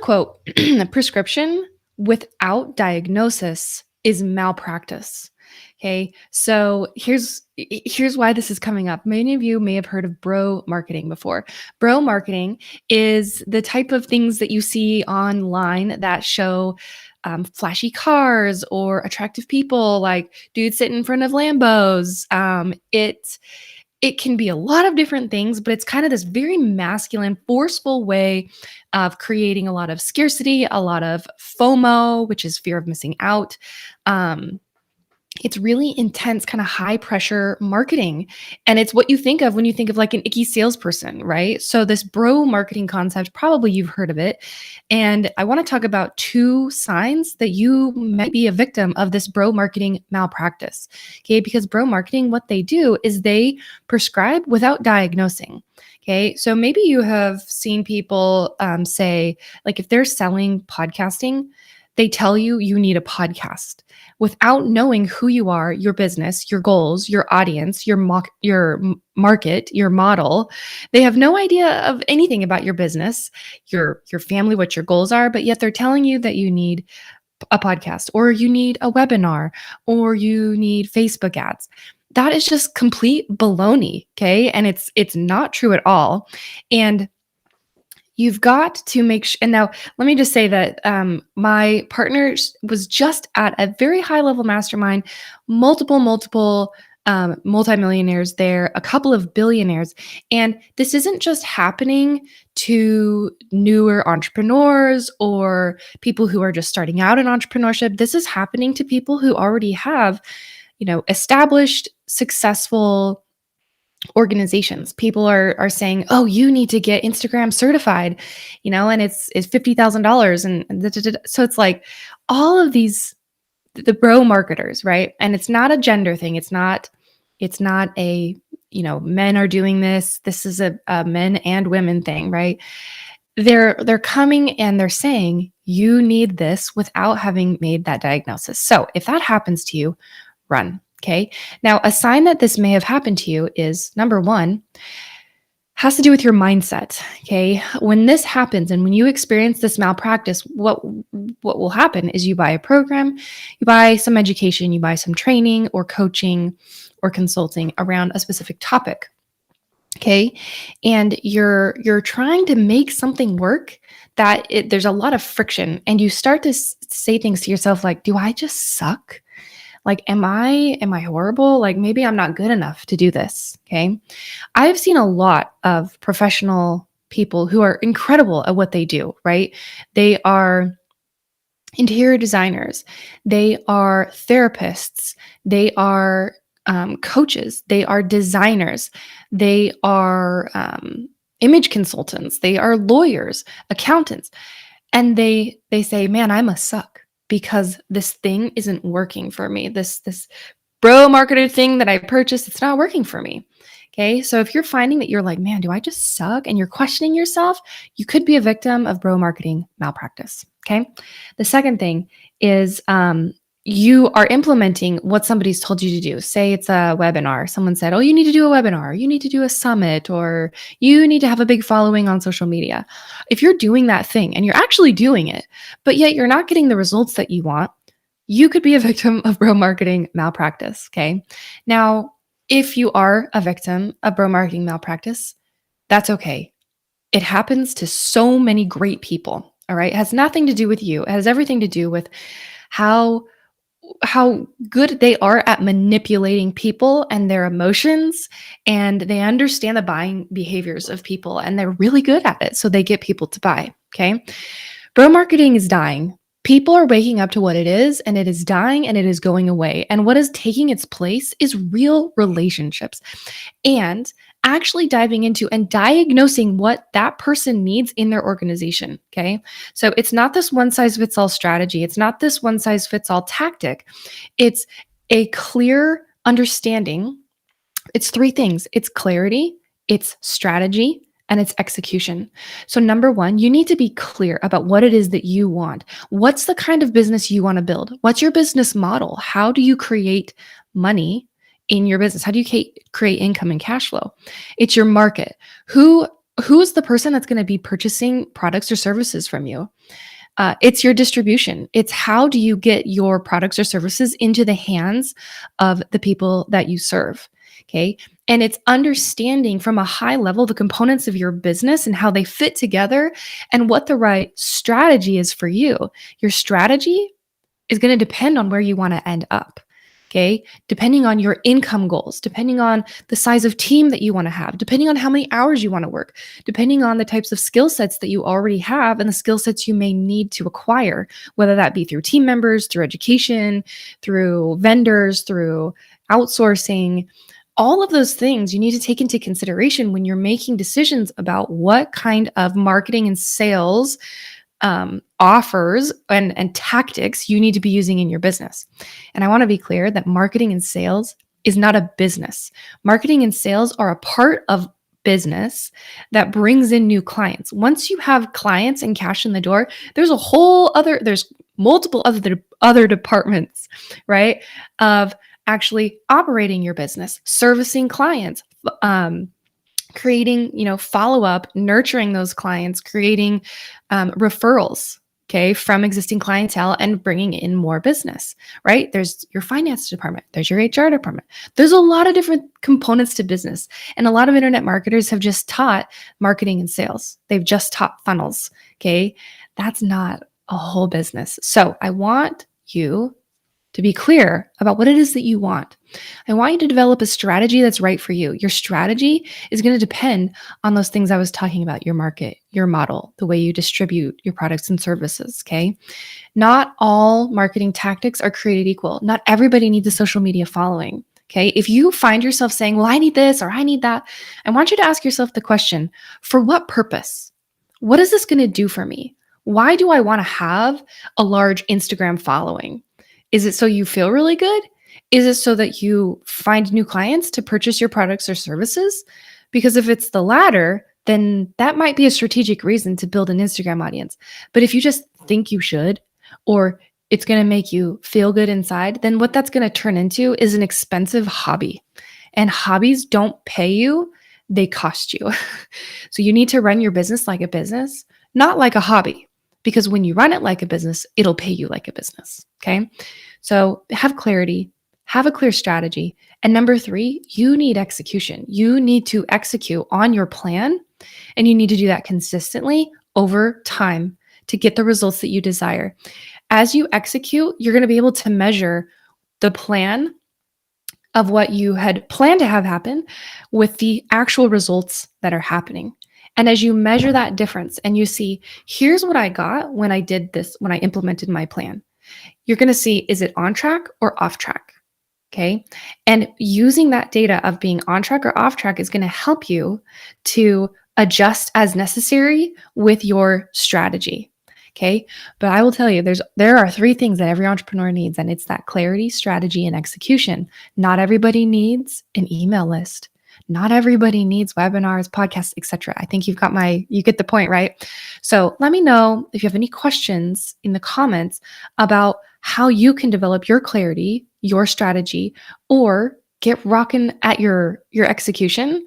quote, prescription without diagnosis is malpractice. Okay. So here's why this is coming up. Many of you may have heard of bro marketing before. Bro marketing is the type of things that you see online that show flashy cars or attractive people, like dudes sitting in front of Lambos. It can be a lot of different things, but it's kind of this very masculine, forceful way of creating a lot of scarcity, a lot of FOMO, which is fear of missing out. Um, it's really intense, kind of high pressure marketing. And it's what you think of when you think of like an icky salesperson, right? So, this bro marketing concept, probably you've heard of it. And I want to talk about two signs that you might be a victim of this bro marketing malpractice. Okay. Because bro marketing, what they do is they prescribe without diagnosing. Okay. So maybe you have seen people say, like, if they're selling podcasting, they tell you you need a podcast without knowing who you are, your business, your goals, your audience, your market, your model. They have no idea of anything about your business, your family, what your goals are, but yet they're telling you that you need a podcast or you need a webinar or you need Facebook ads. That is just complete baloney, okay? And it's not true at all. And you've got to make sure. And now, let me just say that my partner was just at a very high level mastermind, multiple multimillionaires there, a couple of billionaires. And this isn't just happening to newer entrepreneurs or people who are just starting out in entrepreneurship. This is happening to people who already have, established, successful organizations. People are saying, "Oh, you need to get Instagram certified," and it's $50,000, and so it's like all of these, the bro marketers, right? And it's not a gender thing. It's not a, men are doing this. This is a men and women thing, right? They're coming and they're saying you need this without having made that diagnosis. So if that happens to you, run. Okay. Now, a sign that this may have happened to you is, number one, has to do with your mindset. Okay. When this happens and when you experience this malpractice, what will happen is you buy a program, you buy some education, you buy some training or coaching or consulting around a specific topic. Okay. And you're trying to make something work that there's a lot of friction, and you start to say things to yourself like, do I just suck? Like, am I horrible? Like, maybe I'm not good enough to do this. Okay. I've seen a lot of professional people who are incredible at what they do, right? They are interior designers, they are therapists, they are coaches, they are designers, they are image consultants, they are lawyers, accountants, and they say, "Man, I must suck because this thing isn't working for me. This bro marketer thing that I purchased, it's not working for me." Okay. So if you're finding that you're like, "Man, do I just suck?" and you're questioning yourself, you could be a victim of bro marketing malpractice. Okay. The second thing is you are implementing what somebody's told you to do. Say it's a webinar. Someone said, "Oh, you need to do a webinar, you need to do a summit, or you need to have a big following on social media." If you're doing that thing and you're actually doing it, but yet you're not getting the results that you want, you could be a victim of bro marketing malpractice. Okay. Now, if you are a victim of bro marketing malpractice, that's okay. It happens to so many great people. All right. It has nothing to do with you. It has everything to do with how good they are at manipulating people and their emotions, and they understand the buying behaviors of people, and they're really good at it. So they get people to buy. Okay. Bro marketing is dying. People are waking up to what it is, and it is dying, and it is going away. And what is taking its place is real relationships and actually diving into and diagnosing what that person needs in their organization. Okay. So it's not this one size fits all strategy. It's not this one size fits all tactic. It's a clear understanding. It's three things: it's clarity, it's strategy, and it's execution. So, number one, you need to be clear about what it is that you want. What's the kind of business you want to build? What's your business model? How do you create money in your business? How do you create income and cash flow? It's your market. Who Who's the person that's going to be purchasing products or services from you? It's your distribution. It's how do you get your products or services into the hands of the people that you serve? Okay. And it's understanding from a high level the components of your business and how they fit together and what the right strategy is for you. Your strategy is going to depend on where you want to end up. Okay. Depending on your income goals, depending on the size of team that you want to have, depending on how many hours you want to work, depending on the types of skill sets that you already have and the skill sets you may need to acquire, whether that be through team members, through education, through vendors, through outsourcing. All of those things you need to take into consideration when you're making decisions about what kind of marketing and sales offers and tactics you need to be using in your business. And I want to be clear that marketing and sales is not a business. Marketing and sales are a part of business that brings in new clients. Once you have clients and cash in the door, there's multiple other departments, right? Of actually operating your business, servicing clients, creating, follow up, nurturing those clients, creating referrals, okay, from existing clientele and bringing in more business, right? There's your finance department, there's your HR department. There's a lot of different components to business. And a lot of internet marketers have just taught marketing and sales. They've just taught funnels, okay? That's not a whole business. So I want you to be clear about what it is that you want. I want you to develop a strategy that's right for you. Your strategy is going to depend on those things I was talking about, your market, your model, the way you distribute your products and services, okay? Not all marketing tactics are created equal. Not everybody needs a social media following, okay? If you find yourself saying, well, I need this or I need that, I want you to ask yourself the question, for what purpose? What is this going to do for me? Why do I want to have a large Instagram following? Is it so you feel really good? Is it so that you find new clients to purchase your products or services? Because if it's the latter, then that might be a strategic reason to build an Instagram audience. But if you just think you should, or it's going to make you feel good inside, then what that's going to turn into is an expensive hobby. And hobbies don't pay you, they cost you. So you need to run your business like a business, not like a hobby. Because when you run it like a business, it'll pay you like a business. Okay. So have clarity, have a clear strategy. And number 3, you need execution. You need to execute on your plan, and you need to do that consistently over time to get the results that you desire. As you execute, you're going to be able to measure the plan of what you had planned to have happen with the actual results that are happening. And as you measure that difference and you see, here's what I got when I did this, when I implemented my plan, you're going to see, is it on track or off track? Okay. And using that data of being on track or off track is going to help you to adjust as necessary with your strategy. Okay. But I will tell you, there are 3 things that every entrepreneur needs, and it's that clarity, strategy, and execution. Not everybody needs an email list. Not everybody needs webinars, podcasts, etc. I think you get the point, right? So let me know if you have any questions in the comments about how you can develop your clarity, your strategy, or get rocking at your execution,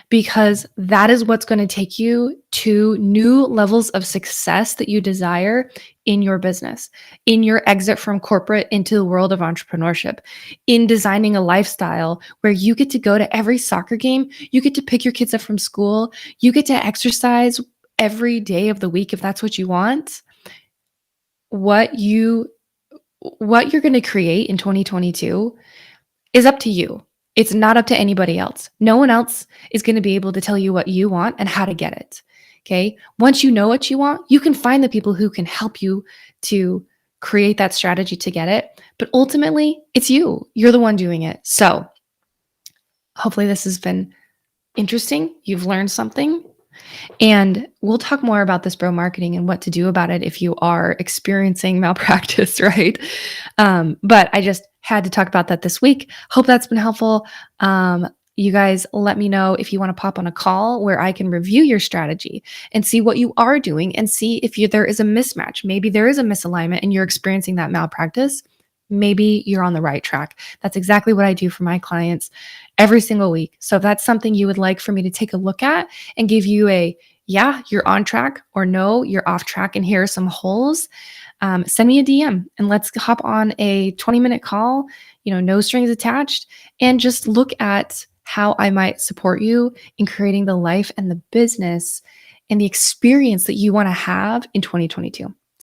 because that is what's going to take you to new levels of success that you desire in your business, in your exit from corporate into the world of entrepreneurship, in designing a lifestyle where you get to go to every soccer game, you get to pick your kids up from school, you get to exercise every day of the week if that's what you want. What you're going to create in 2022 is up to you. It's not up to anybody else. No one else is going to be able to tell you what you want and how to get it. Okay. Once you know what you want, you can find the people who can help you to create that strategy to get it. But ultimately, it's you. You're the one doing it. So hopefully this has been interesting. You've learned something. And we'll talk more about this bro marketing and what to do about it if you are experiencing malpractice, right? But I just had to talk about that this week. Hope that's been helpful. You guys let me know if you want to pop on a call where I can review your strategy and see what you are doing and see if there is a mismatch. Maybe there is a misalignment and you're experiencing that malpractice. maybe you're on the right track. That's exactly what I do for my clients every single week. So if that's something you would like for me to take a look at and give you a, yeah, you're on track, or no, you're off track, and here are some holes, send me a DM and let's hop on a 20-minute call, no strings attached, and just look at how I might support you in creating the life and the business and the experience that you want to have in 2022.